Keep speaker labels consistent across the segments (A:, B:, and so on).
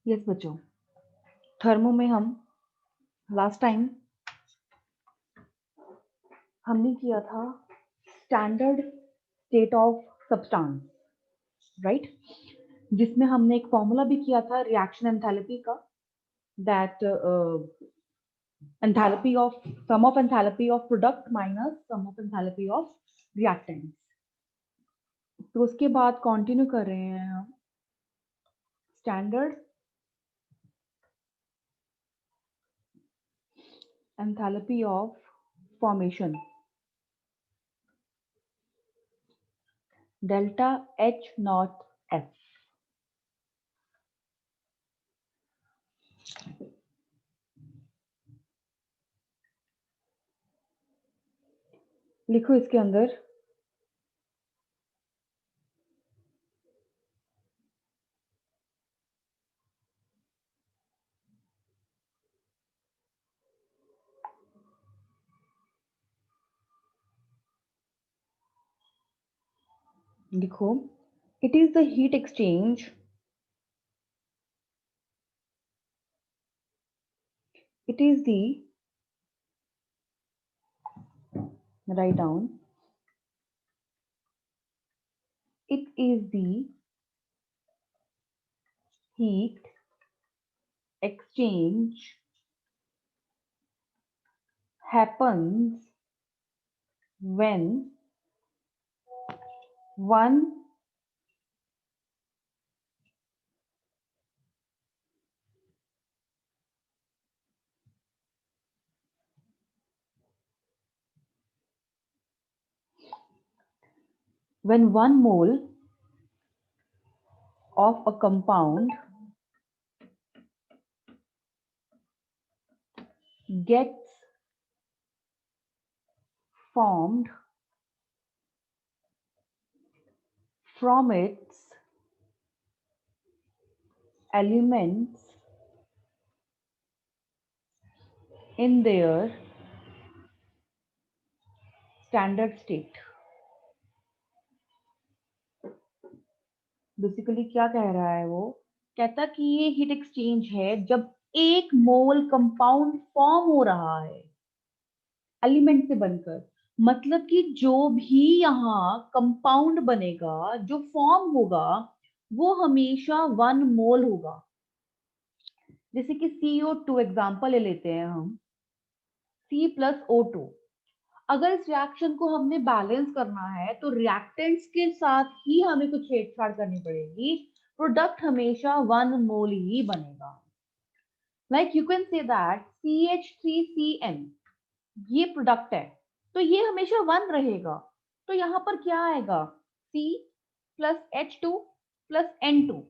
A: Yes बच्चों, thermo में हम लास्ट टाइम हमने किया था standard state of substance, right, जिसमें हमने एक फॉर्मूला भी किया था रिएक्शन एंथैल्पी का, that enthalpy of sum of enthalpy of product minus sum of enthalpy of reactant. तो उसके बाद कंटिन्यू कर रहे हैं हम standard enthalpy of formation delta H naught F। लिखो इसके अंदर लिखो, it is the heat exchange, it is the, write down, it is the heat exchange happens when one when 1 mole of a compound gets formed from its elements in their standard state। Basically क्या कह रहा है वो, कहता कि ये heat exchange है जब एक मोल कंपाउंड फॉर्म हो रहा है एलिमेंट से बनकर, मतलब कि जो भी यहाँ कंपाउंड बनेगा, जो फॉर्म होगा, वो हमेशा 1 मोल होगा। जैसे कि CO2 एग्जांपल ले लेते हैं हम, C+O2। अगर इस रिएक्शन को हमने बैलेंस करना है तो रिएक्टेंट्स के साथ ही हमें कुछ छेड़छाड़ करनी पड़ेगी, प्रोडक्ट हमेशा 1 मोल ही बनेगा। Like you can say that CH3CN ये प्रोडक्ट है, तो ये हमेशा 1 रहेगा। तो यहाँ पर क्या आएगा, C plus H2 plus N2।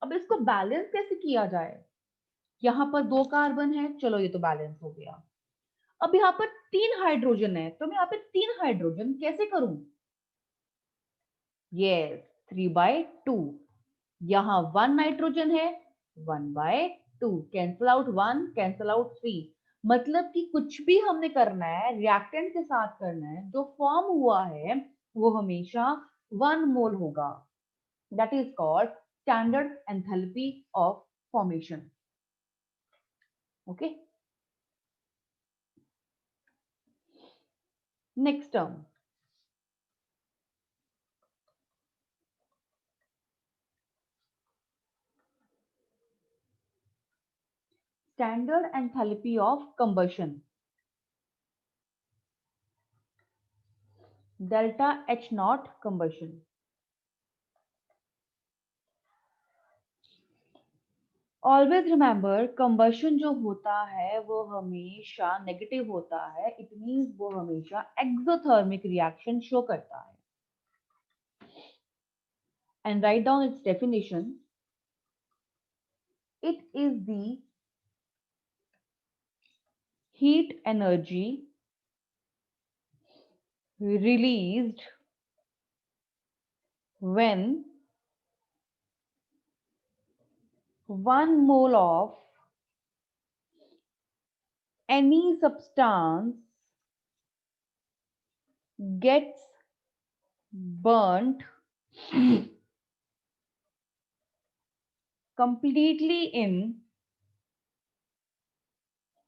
A: अब इसको बैलेंस कैसे किया जाए, यहाँ पर 2 कार्बन है, चलो ये तो बैलेंस हो गया। अब यहाँ पर 3 हाइड्रोजन है, तो मैं यहाँ पे 3 हाइड्रोजन कैसे करूं, यस 3/2। यहाँ 1 नाइट्रोजन है, 1/2, कैंसल आउट 1 कैंसल आउट 3। मतलब कि कुछ भी हमने करना है रिएक्टेंट के साथ करना है, जो फॉर्म हुआ है वो हमेशा 1 मोल होगा। That is called standard enthalpy of formation. Okay, next term, standard enthalpy of combustion delta H not combustion. Always remember, combustion जो होता है वो हमेशा नेगेटिव होता है, इट मींस वो हमेशा एक्सोथर्मिक रिएक्शन शो करता है। And write down it's definition, it is the heat energy released when 1 mole of any substance gets burnt completely in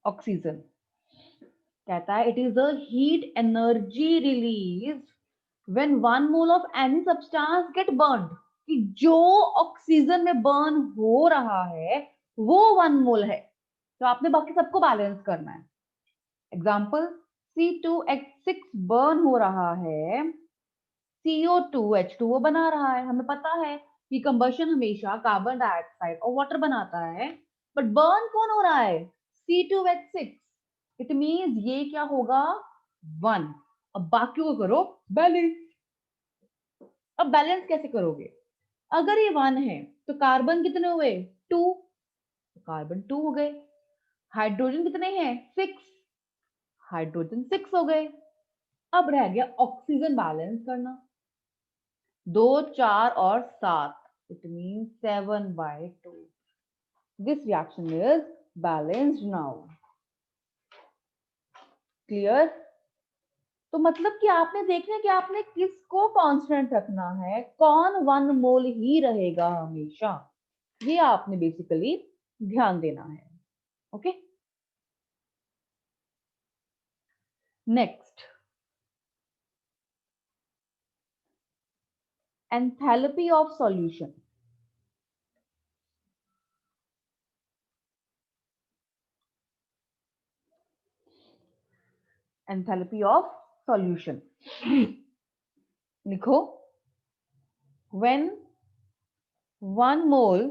A: oxygen. कहता है it is a heat energy released when 1 mole of any substance get burned, कि जो oxygen में burn हो रहा है वो 1 मोल है, तो आपने बाकी सबको बैलेंस करना है। एग्जाम्पल, C2H6 बर्न हो रहा है, CO2H2O बना रहा है। हमें पता है कि कंबशन हमेशा कार्बन डाइऑक्साइड और वाटर बनाता है, बट बर्न कौन हो रहा है? C2H6। इट मींस ये क्या होगा? 1। अब बाकी को करो बैलेंस। अब बैलेंस कैसे करोगे? अगर ये 1 है तो कार्बन कितने हुए? 2, तो कार्बन 2 हो गए। हाइड्रोजन कितने हैं? 6, हाइड्रोजन 6 हो गए। अब रह गया ऑक्सीजन बैलेंस करना। 2, 4 और 7, it means 7/2. This reaction is balanced now. Clear? तो मतलब कि आपने देखना है कि आपने किसको कांस्टेंट रखना है, कौन 1 मोल ही रहेगा हमेशा, ये आपने बेसिकली ध्यान देना है। Okay, next, enthalpy of solution. Enthalpy of solution लिखो, when 1 mole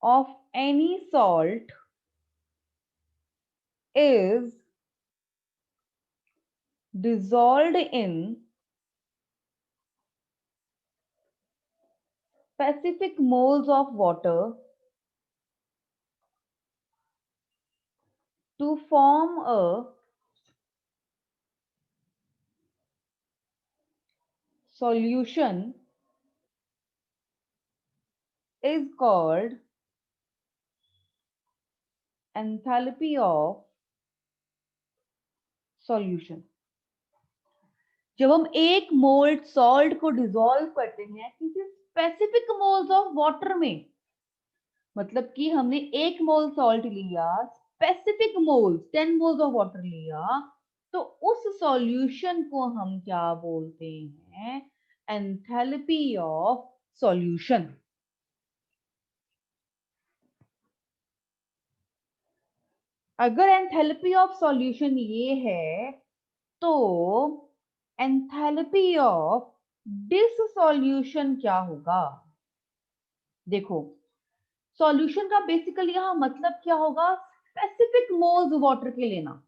A: of any salt is dissolved in specific moles of water to form a solution is called enthalpy of solution। जब हम एक मोल सॉल्ट को dissolve करते हैं किसी specific moles of water में, मतलब कि हमने 1 मोल सॉल्ट लिया, specific moles 10 moles of water लिया, तो उस सॉल्यूशन को हम क्या बोलते हैं? Enthalpy of solution. अगर एंथैल्पी ऑफ सॉल्यूशन ये है, तो एंथैल्पी ऑफ डिसॉल्यूशन क्या होगा? देखो, सॉल्यूशन का बेसिकली यहां मतलब क्या होगा? स्पेसिफिक मोल्स वाटर के लेना।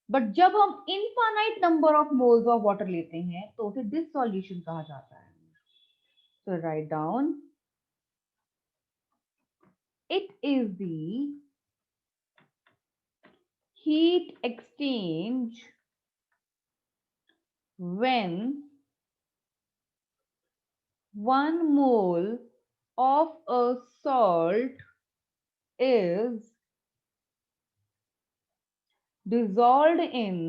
A: बट जब हम infinite number of moles of water लेते हैं तो उसे डिसॉल्यूशन कहा जाता है। So write down, it is the heat exchange when 1 mole of a salt is dissolved in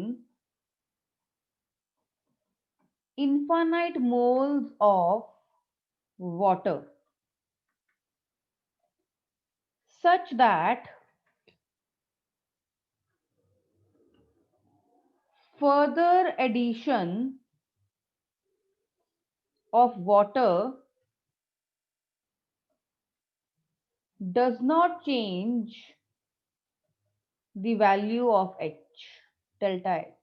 A: infinite moles of water such that further addition of water does not change the value of H, delta H।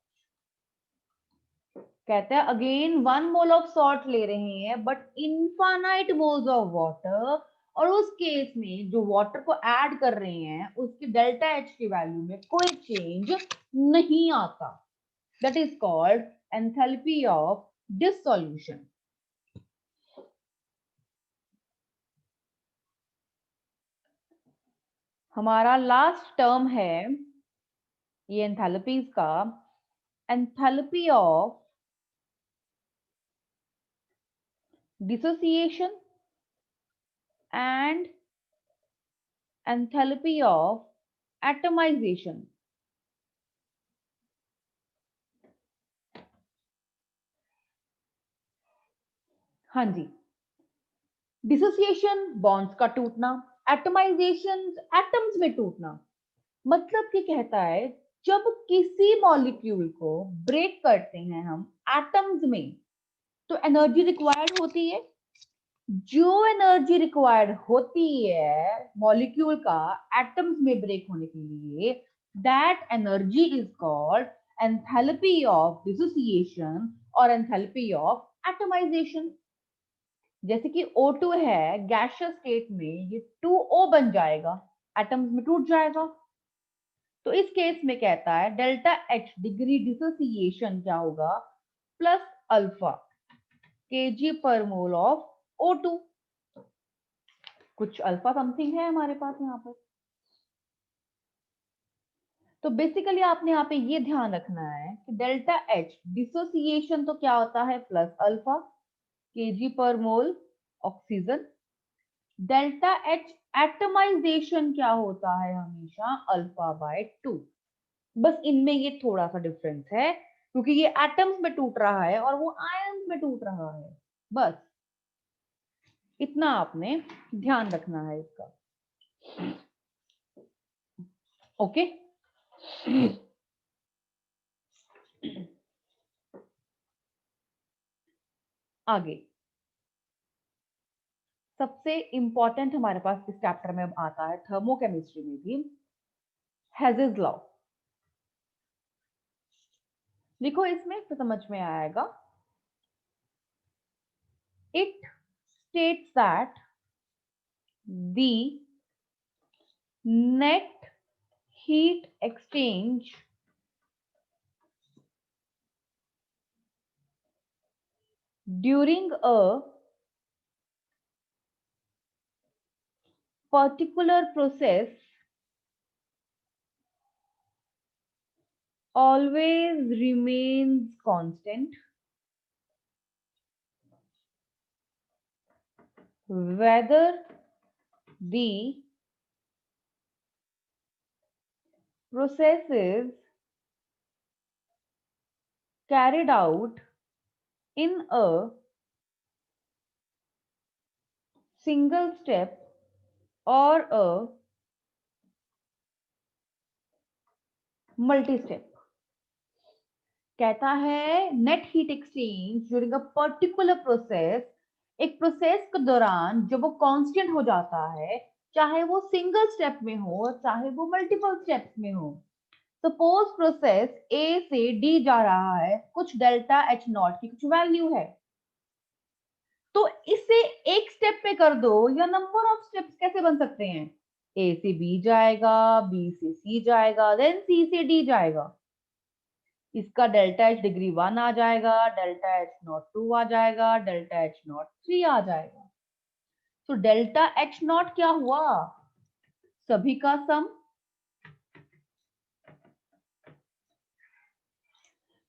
A: कहते हैं again 1 mole of salt ले रहे हैं but infinite moles of water, और उस case में जो water को ऐड कर रहे हैं उसकी डेल्टा एच की वैल्यू में कोई चेंज नहीं आता। That is called enthalpy of dissolution. हमारा लास्ट टर्म है ये एंथैल्पीज का, enthalpy of dissociation and enthalpy of atomization। हाँ जी, डिसोसिएशन बॉन्ड्स का टूटना, एटमाइजेशन एटम्स में टूटना। मतलब कि कहता है जब किसी मॉलिक्यूल को ब्रेक करते हैं हम एटम्स में, तो एनर्जी रिक्वायर्ड होती है। जो एनर्जी रिक्वायर्ड होती है मॉलिक्यूल का एटम्स में ब्रेक होने के लिए, that energy is called enthalpy of dissociation और एंथैल्पी ऑफ एटमाइजेशन। जैसे कि O2 है, गैसियस स्टेट में ये 2O बन जाएगा, एटम्स में टूट जाएगा। तो इस केस में कहता है डेल्टा H डिग्री डिसोसिएशन क्या होगा, plus alpha kg per mole of O2। कुछ अल्फा समथिंग है हमारे पास यहाँ पर। तो बेसिकली आपने यहाँ पे ये ध्यान रखना है कि डेल्टा H डिसोसिएशन तो क्या होता है, plus alpha kg per mole oxygen. Delta H atomisation क्या होता है, हमेशा अल्फा बाय 2। बस इनमें ये थोड़ा सा डिफरेंस है क्योंकि ये एटम्स में टूट रहा है और वो आयंस में टूट रहा है। बस इतना आपने ध्यान रखना है इसका। ओके। आगे सबसे इंपॉर्टेंट हमारे पास इस चैप्टर में अब आता है, थर्मोकेमिस्ट्री में भी, हेजेस लॉ। देखो इसमें तो समझ में आएगा। It states that the net heat exchange during a particular process always remains constant whether the process is carried out in a single step or a multi step। कहता है net heat exchange during a particular process, एक process के दौरान जब वो constant हो जाता है, चाहे वो सिंगल स्टेप में हो चाहे वो मल्टीपल स्टेप्स में हो। सपोज प्रोसेस ए से डी जा रहा है, कुछ डेल्टा H नॉट की कुछ वैल्यू है, तो इसे एक स्टेप पे कर दो या नंबर ऑफ स्टेप्स कैसे बन सकते हैं, ए से बी जाएगा, बी से सी जाएगा, देन सी से डी जाएगा। इसका डेल्टा H डिग्री 1 आ जाएगा, डेल्टा H नॉट 2 आ जाएगा, डेल्टा H नॉट 3 आ जाएगा। तो डेल्टा H नॉट क्या हुआ, सभी का सम।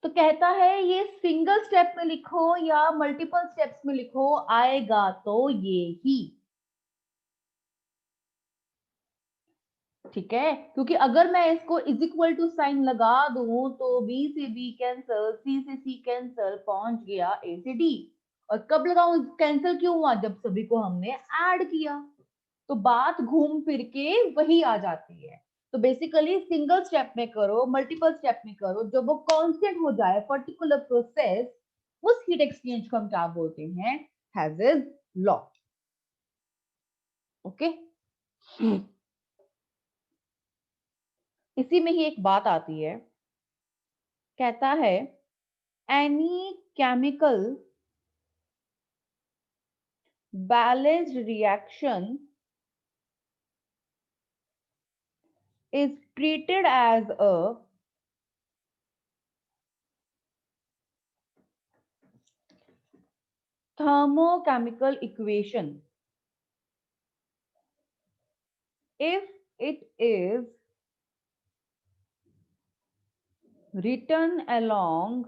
A: तो कहता है ये सिंगल स्टेप में लिखो या मल्टीपल स्टेप्स में लिखो, आएगा तो ये ही। ठीक है, क्योंकि अगर मैं इसको इज इक्वल टू साइन लगा दूं तो बी से बी कैंसल, सी से सी कैंसल, पहुंच गया ए से डी। और कब लगाऊं, कैंसल क्यों हुआ, जब सभी को हमने ऐड किया। तो बात घूम फिर के वही आ जाती है। तो बेसिकली सिंगल स्टेप में करो मल्टीपल स्टेप में करो, जब वो कांस्टेंट हो जाए पर्टिकुलर प्रोसेस, उस हीट एक्सचेंज को हम क्या बोलते हैं, हेजेस लॉ। ओके। इसी में ही एक बात आती है, कहता है any chemical balanced reaction is treated as a thermochemical equation if it is written along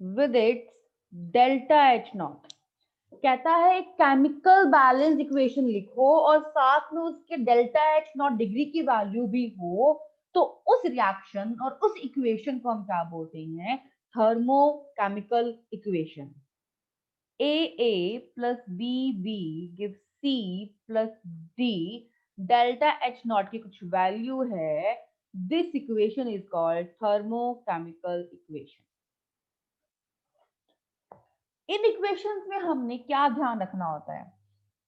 A: with its delta H naught। कहता है एक केमिकल बैलेंस इक्वेशन लिखो और साथ में उसके डेल्टा H नॉट डिग्री की वैल्यू भी हो, तो उस रिएक्शन और उस इक्वेशन को हम क्या बोलते हैं, thermochemical equation. AA plus BB gives C plus D, delta H not की कुछ वैल्यू है, this equation is called thermochemical equation. In equations में हमने क्या ध्यान रखना होता है?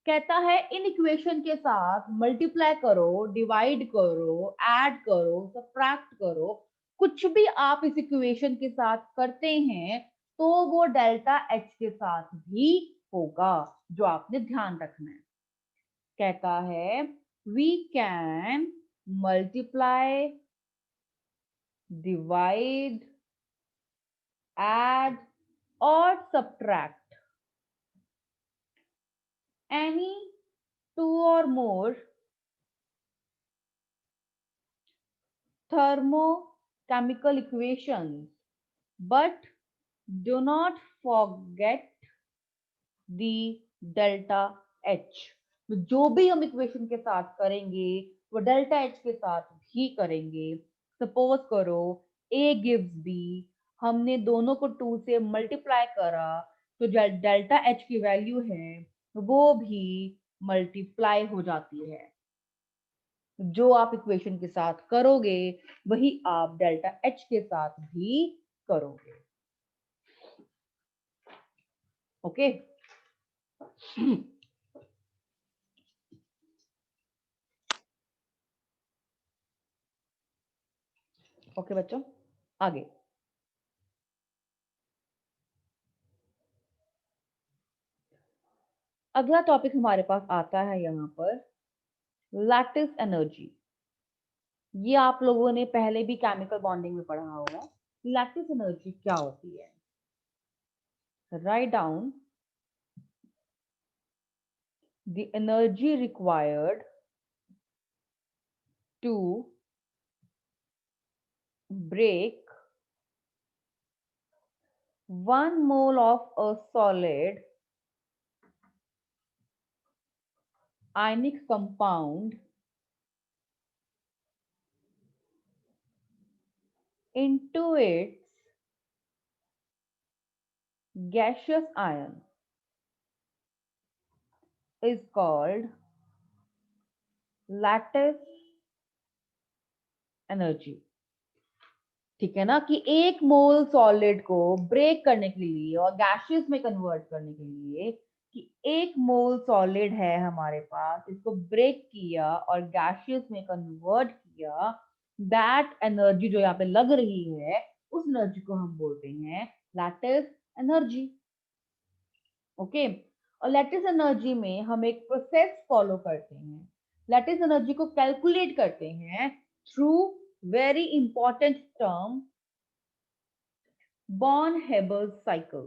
A: कहता है इन इक्वेशन के साथ मल्टीप्लाई करो, डिवाइड करो, ऐड करो, सब्ट्रैक्ट करो, कुछ भी आप इस इक्वेशन के साथ करते हैं तो वो डेल्टा एच के साथ भी होगा, जो आपने ध्यान रखना है। कहता है we can multiply, divide, add और subtract any two or more thermochemical equations, but do not forget the delta H। जो भी हम इक्वेशन के साथ करेंगे वो डेल्टा एच के साथ भी करेंगे। सपोज करो A गिव्स B, हमने दोनों को 2 से मल्टीप्लाई करा तो डेल्टा एच की वैल्यू है वो भी मल्टीप्लाई हो जाती है। जो आप इक्वेशन के साथ करोगे वही आप डेल्टा एच के साथ भी करोगे। ओके ओके बच्चों, आगे अगला टॉपिक हमारे पास आता है यहाँ पर लैटिस एनर्जी। ये आप लोगों ने पहले भी केमिकल बॉन्डिंग में पढ़ा होगा। लैटिस एनर्जी क्या होती है? Write down the energy required to break 1 mole of a solid ionic compound into its gaseous ion is called lattice energy। ठीक है ना, कि एक मोल सॉलिड को ब्रेक करने के लिए और गैसियस में कन्वर्ट करने के लिए, कि एक मोल सॉलिड है हमारे पास, इसको ब्रेक किया और गैसियस में कन्वर्ट किया, दैट एनर्जी जो यहाँ पे लग रही है उस एनर्जी को हम बोलते हैं लैटिस एनर्जी। ओके, और लैटिस एनर्जी में हम एक प्रोसेस फॉलो करते हैं। लैटिस एनर्जी को कैलकुलेट करते हैं through very important term Born-Haber cycle।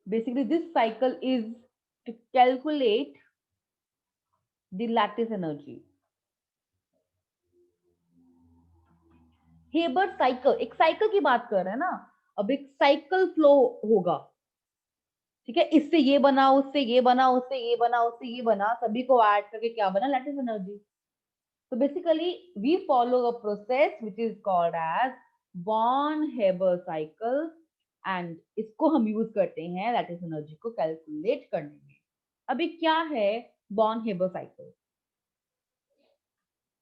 A: Basically, this cycle is to calculate the lattice energy। Haber cycle, एक साइकिल की बात कर रहे हैं ना, अब एक साइकिल फ्लो होगा, ठीक है, इससे ये बना, उससे ये बना, उससे ये बना, उससे ये बना, सभी को ऐड करके क्या बना? Lattice energy. तो basically we follow a process which is called as Born Haber cycle, and इसको हम यूज करते हैं लैटिस एनर्जी को कैलकुलेट करने में। अभी क्या है बॉर्न-हेबर साइकिल?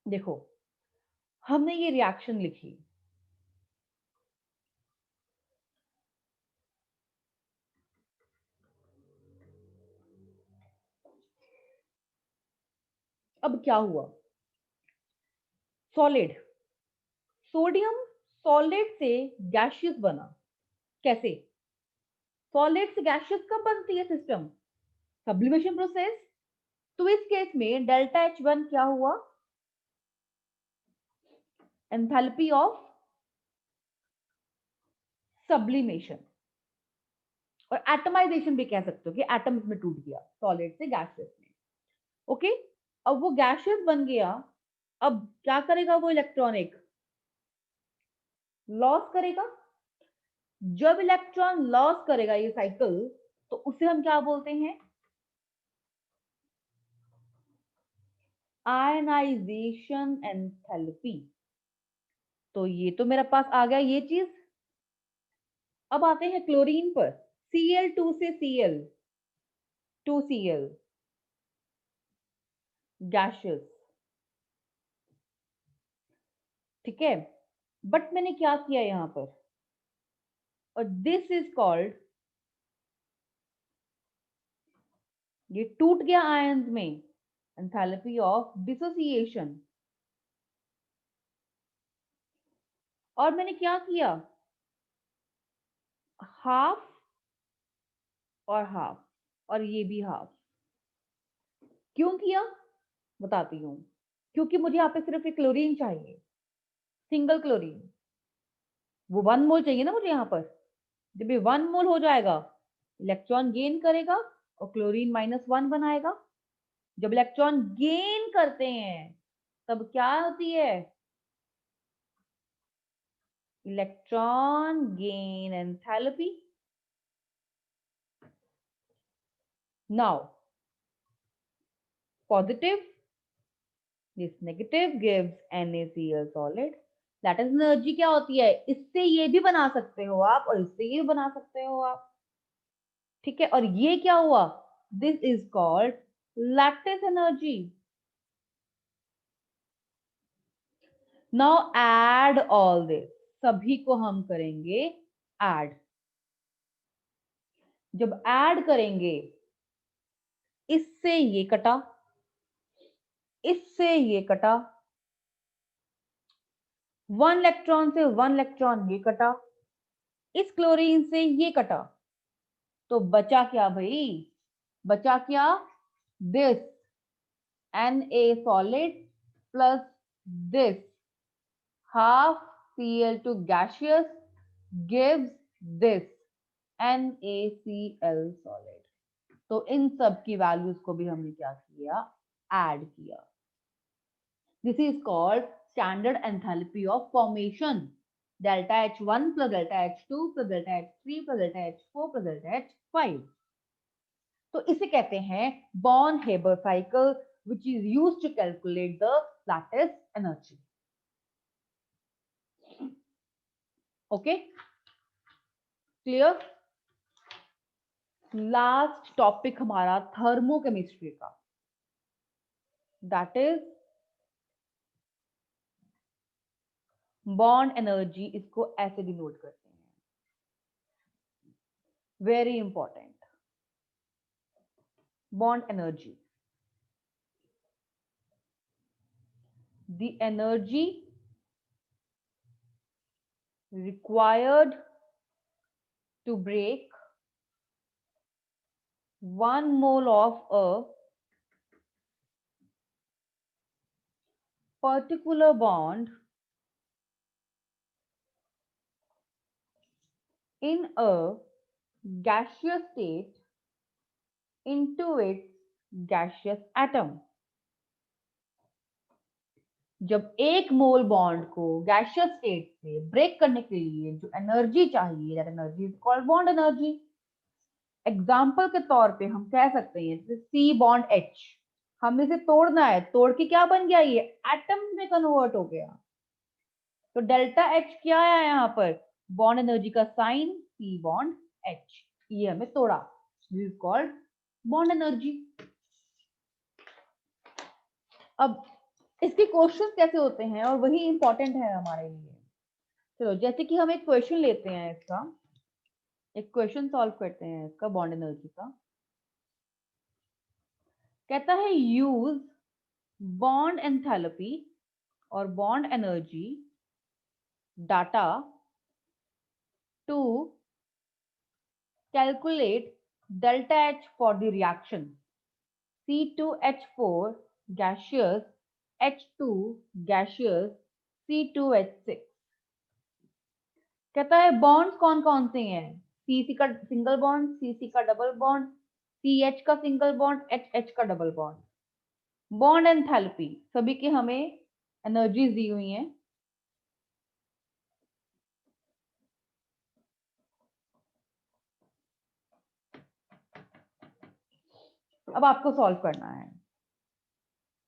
A: देखो, हमने ये रिएक्शन लिखी, अब क्या हुआ? सॉलिड, सोडियम सॉलिड से गैसियस बना। कैसे? सॉलिड से गैसियस कब बनती है सिस्टम? Sublimation process. तो इस केस में डेल्टा H1 क्या हुआ? एंथैल्पी ऑफ सब्लिमेशन, और एटमाइजेशन भी कह सकते हो कि एटम इसमें टूट गया सॉलिड से गैसियस में। ओके, अब वो गैसियस बन गया, अब क्या करेगा वो इलेक्ट्रॉनिक? लॉस करेगा। जब इलेक्ट्रॉन लॉस करेगा ये साइकिल, तो उसे हम क्या बोलते हैं? Ionisation enthalpy. तो ये तो मेरे पास आ गया ये चीज। अब आते हैं क्लोरीन पर। Cl2 से Cl, 2Cl, गैशियस, ठीक है। बट मैंने क्या किया यहां पर, और दिस इज कॉल्ड, ये टूट गया आयंस में, एंथैल्पी ऑफ डिसोसिएशन। और मैंने क्या किया, हाफ और हाफ, और ये भी हाफ। क्यों किया बताती हूँ, क्योंकि मुझे यहाँ पे सिर्फ एक क्लोरीन चाहिए, सिंगल क्लोरीन, वो 1 मोल चाहिए ना मुझे यहाँ पर। जब ये 1 मोल हो जाएगा, इलेक्ट्रॉन गेन करेगा और क्लोरीन -1 बनाएगा। जब इलेक्ट्रॉन गेन करते हैं तब क्या होती है, electron gain enthalpy. Now positive, this negative gives NaCl solid, that is energy. क्या होती है, इससे ये भी बना सकते हो आप और इससे ये भी बना सकते हो आप, ठीक है। और ये क्या हुआ, this is called lattice energy. Now add all this, सभी को हम करेंगे ऐड। जब ऐड करेंगे, इससे ये कटा, इससे ये कटा, 1 इलेक्ट्रॉन से 1 इलेक्ट्रॉन ये कटा, इस क्लोरीन से ये कटा, तो बचा क्या भाई, बचा क्या, this Na solid plus this half Cl2 gaseous gives this NaCl solid। तो इन सब की वैल्यूज को भी हमने क्या किया, ऐड किया। This is called standard enthalpy of formation, delta H1 plus delta H2 plus delta H3 plus delta H4 plus delta H5। तो इसे कहते हैं Born Haber cycle, which is used to calculate the lattice energy। Okay, clear. Last topic हमारा thermochemistry का, that is bond energy. इसको ऐसे denote करते हैं, very important, bond energy, the energy required to break 1 mole of a particular bond in a gaseous state into its gaseous atom। जब 1 मोल bond को gaseous state से break करने के लिए जो एनर्जी चाहिए, that energy is called bond energy. Example के तौर पे हम कह सकते हैं जैसे C बॉन्ड H, हमें इसे तोड़ना है, तोड़ के क्या बन गया, ये एटम्स में कन्वर्ट हो गया। तो डेल्टा H क्या है यहाँ पर, बॉन्ड एनर्जी का साइन C बॉन्ड H, ये हमें तोड़ा, this is called bond energy. अब इसके क्वेश्चन कैसे होते हैं, और वही इंपॉर्टेंट है हमारे लिए। चलो जैसे कि हम एक क्वेश्चन लेते हैं, इसका एक क्वेश्चन सॉल्व करते हैं इसका, बॉन्ड एनर्जी का। कहता है यूज बॉन्ड एंथैल्पी और bond energy data to calculate delta H for the reaction C2H4 gaseous H2 gaseous C2H6। कहता है बॉन्ड्स कौन कौन से हैं, CC का सिंगल बॉन्ड, CC का डबल बॉन्ड, CH का सिंगल बॉन्ड, HH का डबल बॉन्ड। बॉन्ड एंथैल्पी, सभी के हमें एनर्जीज दी हुई हैं। अब आपको सॉल्व करना है।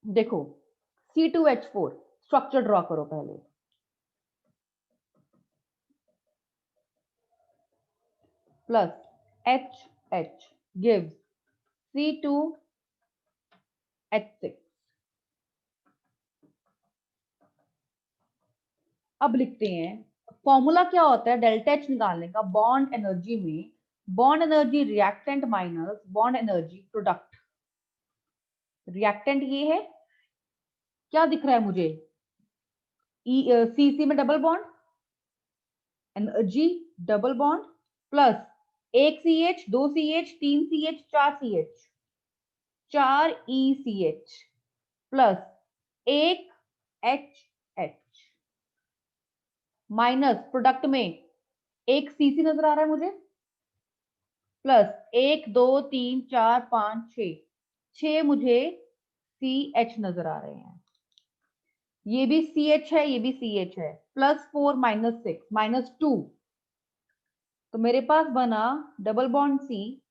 A: देखो C2H4 स्ट्रक्चर ड्रॉ करो पहले, प्लस HH gives C2H6। अब लिखते हैं फॉर्मूला क्या होता है डेल्टा एच निकालने का। बॉन्ड एनर्जी में bond energy reactant minus bond energy product. Reactant ये है, क्या दिख रहा है मुझे, सी में double bond, energy double bond plus एक सी एच, दो सी एच, तीन सी एच, चार सी एच, चार ई सी एच प्लस एक एच एच माइनस प्रोडक्ट में एक सी सी नजर आ रहा है मुझे, प्लस एक दो तीन चार पांच छ, छह मुझे सी एच नजर आ रहे हैं। ये भी सी एच है, ये भी सी एच है, प्लस 4 माइनस 6 माइनस 2। तो मेरे पास बना double bond C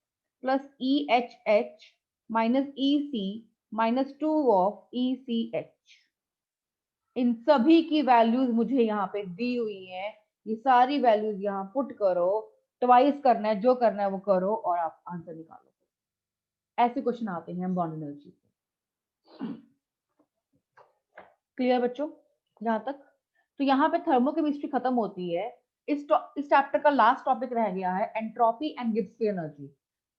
A: plus E H H minus E C minus 2 of E C H. इन सभी की वैल्यूज मुझे यहाँ पे दी हुई है, ये सारी वैल्यूज यहाँ पुट करो, ट्वाइस करना है, जो करना है वो करो और आप आंसर निकालो। ऐसे क्वेश्चन आते हैं बॉन्ड एनर्जी से। क्लियर बच्चों यहाँ तक? तो यहाँ पे थर्मोकेमिस्ट्री खत्म होती है। इस चैप्टर का लास्ट टॉपिक रह गया है एंट्रोपी एंड गिब्स की एनर्जी।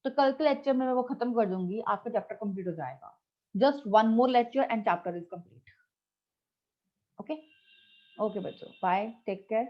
A: तो कल के लेक्चर में मैं वो खत्म कर दूंगी, आपका चैप्टर कंप्लीट हो जाएगा। Just one more lecture and chapter is complete. Okay okay बच्चों, बाय, टेक केयर।